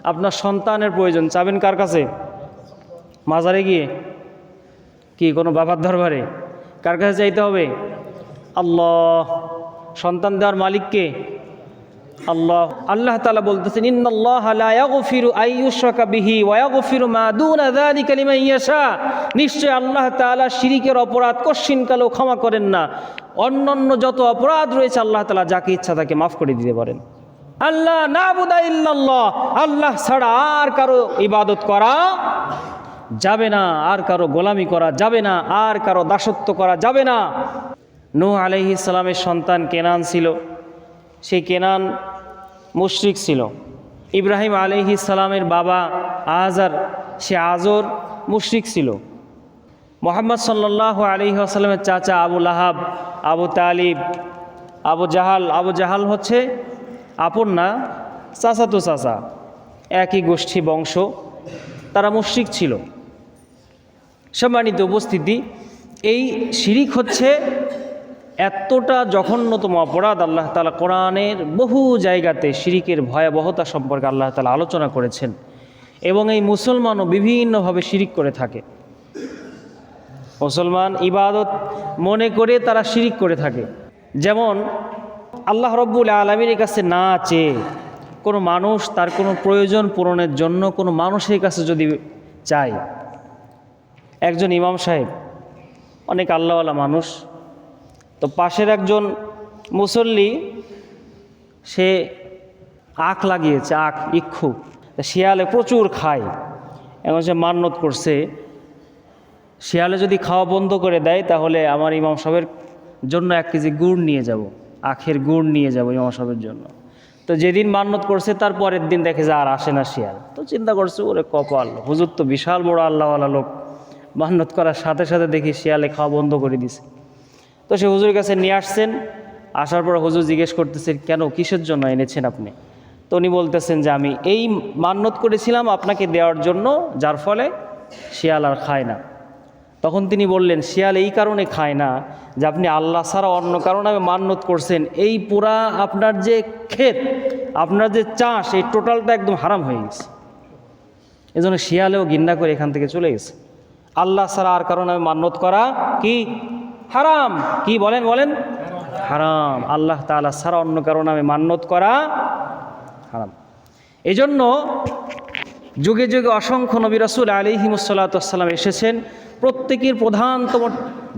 আপনার সন্তানের প্রয়োজন, চাবেন কার কাছে? মাজারে গিয়ে? কি কোনো বাবার দরবারে? কার কাছে চাইতে হবে? আল্লাহ। সন্তান দেওয়ার মালিক কে? আল্লাহ। আল্লাহ তাআলা বলতেছেন, ইন্নাল্লাহা লা ইয়াগফিরু আইয়ুশরাকা বিহি ওয়া ইয়াগফিরু মা দুনা যালিকা লিমান ইয়াশা। নিশ্চয় আল্লাহ তাআলা শিরকের অপরাধ কশিনকালেও ক্ষমা করেন না। অন্যান্য যত অপরাধ রয়েছে আল্লাহ তাআলা যাকে ইচ্ছা তাকে মাফ করে দিতে পারেন। আল্লাহ নাবুদা ইল্লাল্লাহ, আল্লাহ ছাড়া আর কারো ইবাদত করা যাবে না, আর কারো গোলামি করা যাবে না, আর কারো দাসত্ব করা যাবে না। নূহ আলাইহিস সালামের সন্তান কেনান ছিল, সেই কেনান মুশরিক ছিল। ইব্রাহিম আলাইহিস সালামের বাবা আজার, সে আজর মুশরিক ছিল। মুহাম্মদ সাল্লাল্লাহু আলাইহি ওয়াসাল্লামের চাচা আবু লাহাব, আবু তালিব, আবু জাহাল হচ্ছে আপন না, চাচাতো চাচা, একই গোষ্ঠী বংশ, তারা মুশরিক ছিল। সম্মানিত উপস্থিতি, এই শিরিক হচ্ছে এতটা জঘন্যতম অপরাধ। আল্লাহ তাআলা কোরআনের বহু জায়গাতে শিরিকের ভয়াবহতা সম্পর্কে আল্লাহ তাআলা আলোচনা করেছেন, এবং এই মুসলমানও বিভিন্নভাবে শিরিক করে থাকে। মুসলমান ইবাদত মনে করে তারা শিরিক করে থাকে। যেমন আল্লাহ রব্বুল আলামিনের কাছে না চেয়ে কোনো মানুষ তার কোনো প্রয়োজন পূরণের জন্য কোনো মানুষের কাছে যদি চায়, একজন ইমাম সাহেব অনেক আল্লাহওয়ালা মানুষ, তো পাশের একজন মুসল্লি সে আখ লাগিয়েছে, ইক্ষু শিয়ালে প্রচুর খায়, এখন সে মান্যত করছে শিয়ালে যদি খাওয়া বন্ধ করে দেয় তাহলে আমার ইমাম সাহেবের জন্য 1 কেজি গুড় নিয়ে যাব, আখের গুড় নিয়ে যাব ইমাম সাহেবের জন্য। তো যেদিন মান্যত করছে তার পরের দিন দেখে যে আর আসে না শিয়াল। তো চিন্তা করছে ওরে কপাল, হুজুর তো বিশাল বড় আল্লাহওয়ালা লোক, মান্যত করার সাথে সাথে দেখি শিয়ালে খাওয়া বন্ধ করে দিছে। তো সে হুজুরের কাছে নিয়ে আসছেন, আসার পর হুজুর জিজ্ঞেস করতেছেন, কেন, কিসের জন্য এনেছেন আপনি? তো উনি বলতেছেন যে আমি এই মান্যত করেছিলাম আপনাকে দেওয়ার জন্য, যার ফলে শিয়াল আর খায় না। তখন তিনি বললেন, শিয়াল এই কারণে খায় না যে আপনি আল্লাহ ছাড়া অন্য কারণে মান্যত করছেন, এই পুরা আপনার যে ক্ষেত, আপনার যে চাষ, এই টোটালটা একদম হারাম হয়ে গেছে। এজন্য শিয়ালেও ঘৃণা করে এখান থেকে চলে গেছে। আল্লাহ ছাড়া আর কারণে মান্যত করা কি হারাম? কি বলেন হারাম। আল্লাহ তাআলা ছাড়া অন্য কারণে মান্যত করা হারাম। এজন্য যুগে যুগে অসংখ্য নবী রাসূল আলাইহিমুস সালাতু ওয়াস সালাম এসেছেন, প্রত্যেকের প্রধানতম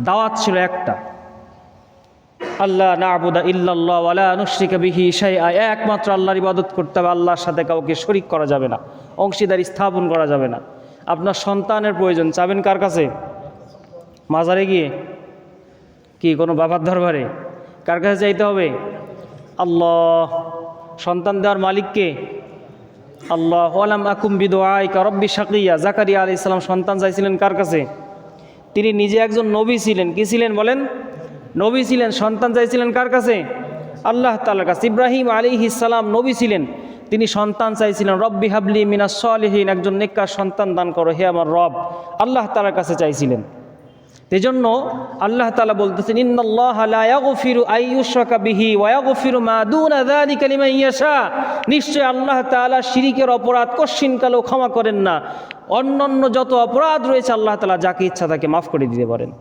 দাওয়াত ছিল একটা, আল্লাহ না'বুদা ইল্লাল্লাহ ওয়া লা নুশরিকা বিহি শাইআ, একমাত্র আল্লাহর ইবাদত করতে হবে, আল্লাহর সাথে কাউকে শরীক করা যাবে না, অংশীদারি স্থাপন করা যাবে না। আপনার সন্তানের প্রয়োজন, চাবেন কার কাছে? মাজারে গিয়ে? কি কোনো বাবার দরবারে? কার কাছে চাইতে হবে? আল্লাহ। সন্তান দেওয়ার মালিক কে? আল্লাহ। ওয়ালাম আকুম বিদুআইকা রব্বি শাকিয়া, জাকারিয়া আলাইহিস সালাম সন্তান চাইছিলেন কার কাছে? তিনি নিজে একজন নবী ছিলেন। কি ছিলেন বলেন? নবী ছিলেন। সন্তান চাইছিলেন কার কাছে? আল্লাহ তাআলার কাছে। ইব্রাহিম আলাইহিস সালাম নবী ছিলেন, তিনি সন্তান চাইছিলেন, রব্বি হাবলি মিনাস সলিহিন, একজন নেককার সন্তান দান করো হে আমার রব, আল্লাহ তাআলার কাছে চাইছিলেন। এজন্য আল্লাহ তাআলা বলতেছেন, ইন্নাল্লাহা লা ইয়াগফিরু আইয়ুশরাকা বিহি ওয়া ইয়াগফিরু মা দুনা যালিকা লিমান ইয়াশা। নিশ্চয় আল্লাহ তাআলা শিরকের অপরাধ কশিনকালেও ক্ষমা করেন না। অন্যান্য যত অপরাধ রয়েছে আল্লাহ তাআলা যাকে ইচ্ছা তাকে মাফ করে দিতে পারেন।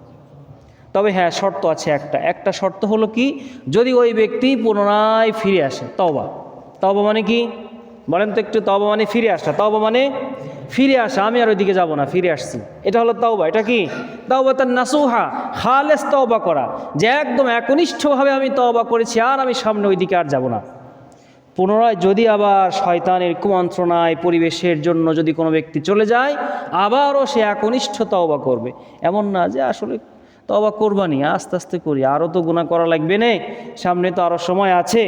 তবে হ্যাঁ, শর্ত আছে একটা শর্ত হলো কি, যদি ওই ব্যক্তি পুনরায় ফিরে আসে। তওবা মানে কি বলেন তো একটু? তওবা মানে ফিরে আসা। তওবা মানে ফিরে আসা, আমি আর ওইদিকে যাব না, ফিরে আসছি, এটা হলো তওবা। এটা কি? তাওবাতান নাসুহা, খালেস তওবা করা, যে একদম একনিষ্ঠভাবে আমি তওবা করেছি, আর আমি সামনে ওইদিকে আর যাব না। পুনরায় যদি আবার শয়তানের কুমন্ত্রণায় পরিবেশের জন্য যদি কোনো ব্যক্তি চলে যায়, আবারও সে একনিষ্ঠ তওবা করবে। এমন না যে আসলে তওবা করবানি, আস্তে আস্তে করি, আরও তো গুনাহ করা লাগবে না, সামনে তো আরও সময় আছে,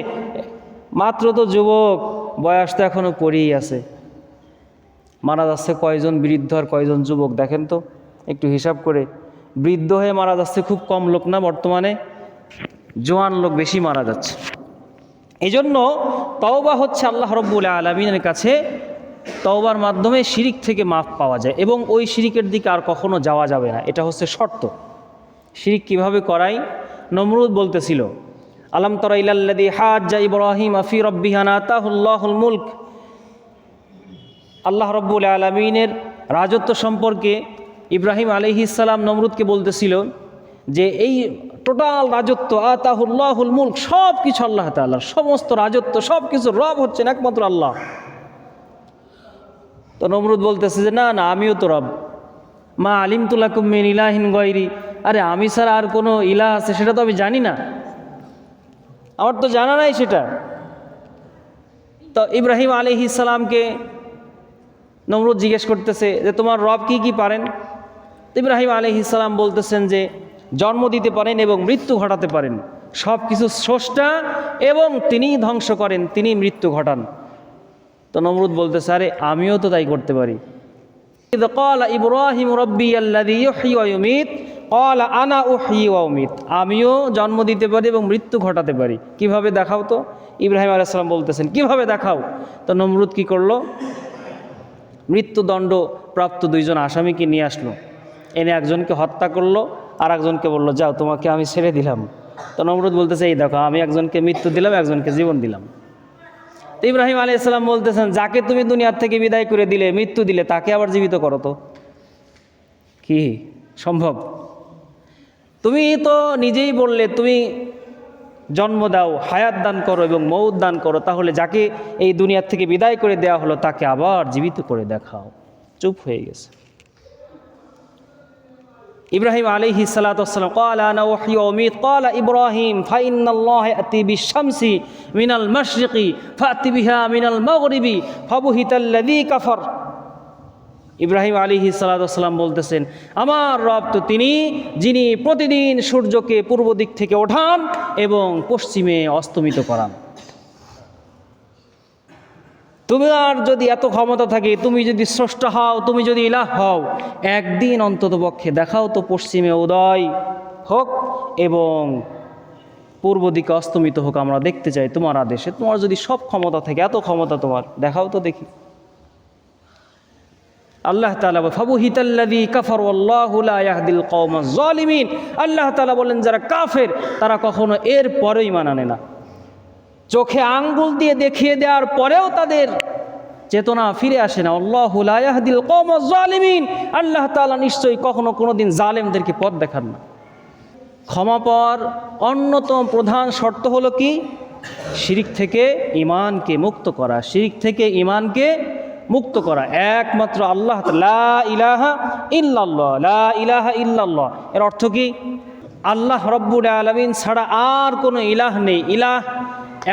মাত্র তো যুবক, বয়স তো এখনও পড়েই আছে। মারা যাচ্ছে কয়জন বৃদ্ধ আর কয়জন যুবক দেখেন তো একটু হিসাব করে। বৃদ্ধ হয়ে মারা যাচ্ছে খুব কম লোক না, বর্তমানে জোয়ান লোক বেশি মারা যাচ্ছে। এই জন্য তওবা হচ্ছে আল্লাহ রব্বুল আলামিনের কাছে, তওবার মাধ্যমে শিরিক থেকে মাফ পাওয়া যায়, এবং ওই শিরিকের দিকে আর কখনো যাওয়া যাবে না, এটা হচ্ছে শর্ত। শিরিক কিভাবে করাই? নমরুদ বলতেছিল, আলাম তারা ইলাল্লাযী হাজ্জা ইব্রাহিম ফি রাব্বিহি আন আতাহুল্লাহুল মুলক, আল্লাহ রব্বুল আলামিনের রাজত্ব সম্পর্কে ইব্রাহিম আলাইহিস সালাম নমরুদকে বলতেছিল যে এই টোটাল রাজত্ব আতাহুল্লাহুল মুলক, সব কিছু আল্লাহ তাআলার, সমস্ত রাজত্ব সব কিছু রব হচ্ছেন একমাত্র আল্লাহ। তো নমরুদ বলতেছে যে না না, আমিও তো রব। মা আলিমতু লাকুম মিন ইলাহিন গায়রি, আরে আমি ছাড়া আর কোনো ইলাহ আছে সেটা তো আমি জানি না, আমার তো জানা নাই সেটা। তো ইব্রাহিম আলাইহিস সালামকে নমরুদ জিজ্ঞেস করতেছে যে তোমার রব কি কি পারেন? ইব্রাহিম আলাইহিস সালাম বলতেছেন যে জন্ম দিতে পারেন এবং মৃত্যু ঘটাতে পারেন, সব কিছু স্রষ্টা এবং তিনিই ধ্বংস করেন, তিনি মৃত্যু ঘটান। তো নমরুদ বলতেছে আরে আমিও তো তাই করতে পারি। ক্বালা ইব্রাহিম রাব্বি আল্লাযী ইউহয়ী ওয়া ইউমীত ক্বালা আনা উহয়ী ওয়া উমীত, আমিও জন্ম দিতে পারি এবং মৃত্যু ঘটাতে পারি। কিভাবে দেখাও তো? ইব্রাহিম আলাইহিস সালাম বলতেছেন কিভাবে দেখাও? তো নমরুদ কি করলো? মৃত্যুদণ্ড প্রাপ্ত দুইজন আসামিকে নিয়ে আসলো, এনে একজনকে হত্যা করলো আর একজনকে বললো যাও তোমাকে আমি ছেড়ে দিলাম। তো নমরুদ বলতেছে এই দেখো আমি একজনকে মৃত্যু দিলাম, একজনকে জীবন দিলাম। তো ইব্রাহিম আলাইহিস সালাম বলতেছেন যাকে তুমি দুনিয়ার থেকে বিদায় করে দিলে, মৃত্যু দিলে, তাকে আবার জীবিত করো তো, কি সম্ভব? তুমি তো নিজেই বললে তুমি জন্ম দাও, হায়াত দান করো এবং মৌত দান করো, তাহলে যাকে এই দুনিয়ার থেকে বিদায় করে দেওয়া হলো তাকে আবার জীবিত করে দেখাও। চুপ হয়ে গেছে। ইব্রাহিম আলাইহিস সালাতু ওয়াস সালাম ক্বালা আনা উহয়ী ওয়া উমীত ক্বালা ইব্রাহিম ফাইন্নাল্লাহা ইয়াতি বিশ-শামসি মিনাল মাশরিকি ফাতি বিহা মিনাল মাগরিবি ফাবুহিতাল্লাযী কাফার। ইব্রাহিম আলাইহিস সালাতু ওয়াস সালাম বলতেছেন আমার রব তো তিনি যিনি প্রতিদিন সূর্যকে পূর্ব দিক থেকে ওঠান এবং পশ্চিমে অস্তমিত করান। তোমার যদি এত ক্ষমতা থাকে, তুমি যদি স্রষ্টা হও, তুমি যদি ইলাহ হও, একদিন অন্ততপক্ষে দেখাও তো পশ্চিমে উদয় হোক এবং পূর্ব দিকে অস্তমিত হোক, আমরা দেখতে চাই তোমার আদেশে। তোমার যদি সব ক্ষমতা থাকে, এত ক্ষমতা তোমার, দেখাও তো দেখি। আল্লাহ তাআলা ফাবুহিতাল্লাযী কাফার ওয়াল্লাহু লা ইয়াহদিল কওমাজ জালিমিন। আল্লাহ তাআলা বলেন যারা কাফের তারা কখনো এর পরেও ঈমান আনে না। চোখে আঙ্গুল দিয়ে দেখিয়ে দেওয়ার পরেও তাদের চেতনা ফিরে আসে না। আল্লাহু লা ইয়াহদিল কওমাজ জালিমিন, আল্লাহ তাআলা নিশ্চয়ই কখনো কোনোদিন জালেমদেরকে পথ দেখান না। ক্ষমা পাওয়ার অন্যতম প্রধান শর্ত হলো কি? শিরিক থেকে ঈমানকে মুক্ত করা, শিরিক থেকে ঈমানকে মুক্ত করা। একমাত্র আল্লাহ, লা ইলাহা ইল্লাল্লাহ, লা ইলাহা ইল্লাল্লাহ এর অর্থ কি? আল্লাহ রব্বুল আলামিন ছাড়া আর কোনো ইলাহ নেই। ইলাহ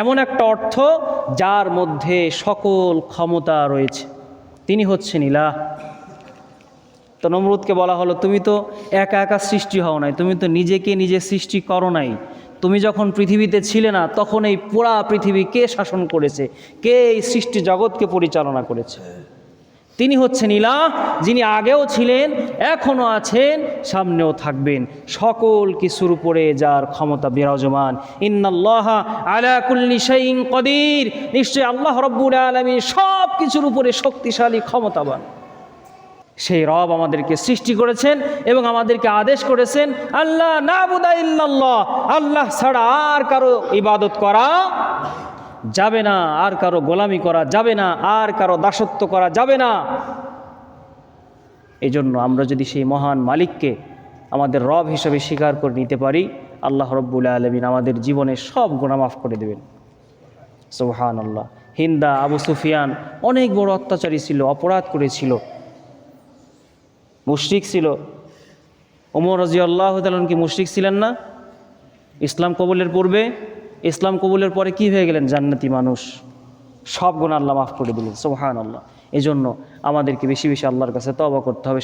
এমন একটা অর্থ যার মধ্যে সকল ক্ষমতা রয়েছে, তিনি হচ্ছেন ইলাহ। তো নমরুদকে বলা হলো তুমি তো একা একা সৃষ্টি হও নাই, তুমি তো নিজেকে নিজে সৃষ্টি করো নাই। তুমি যখন পৃথিবীতে ছিলে না তখন এই পুরা পৃথিবী কে শাসন করেছে? কে এই সৃষ্টি জগৎকে পরিচালনা করেছে? তিনি হচ্ছেন ইলাহ, যিনি আগেও ছিলেন, এখনও আছেন, সামনেও থাকবেন, সকল কিছুর উপরে যার ক্ষমতা বিরাজমান। ইন্নাল্লাহা আলা কুল্লি শাইইন কাদির, নিশ্চয়ই আল্লাহ রব্বুল আলামিন সব কিছুর উপরে শক্তিশালী, ক্ষমতাবান। সেই রব আমাদেরকে সৃষ্টি করেছেন এবং আমাদেরকে আদেশ করেছেন আল্লাহ নাবুদা ইল্লাল্লাহ, আল্লাহ ছাড়া আর কারো ইবাদত করা যাবে না, আর কারো গোলামি করা যাবে না, আর কারো দাসত্ব করা যাবে না। এই জন্য আমরা যদি সেই মহান মালিককে আমাদের রব হিসেবে স্বীকার করে নিতে পারি, আল্লাহ রব্বুল আলামিন আমাদের জীবনের সব গুনাহ মাফ করে দেবেন। সুবহানাল্লাহ। হিন্দা, আবু সুফিয়ান অনেক বড় অত্যাচারী ছিল, অপরাধ করেছিল, মুশরিক ছিল। ওমর রাদিয়াল্লাহু তাআলা কি মুশরিক ছিলেন না? ইসলাম কবুলের পূর্বে, ইসলাম কবুলের পরে কি হয়ে গেলেন? জান্নাতি মানুষ, সব গুনাহ আল্লাহ মাফ করে দিলেন। সুবহানাল্লাহ। এই জন্য আমাদেরকে বেশি বেশি আল্লাহর কাছে তওবা করতে হবে।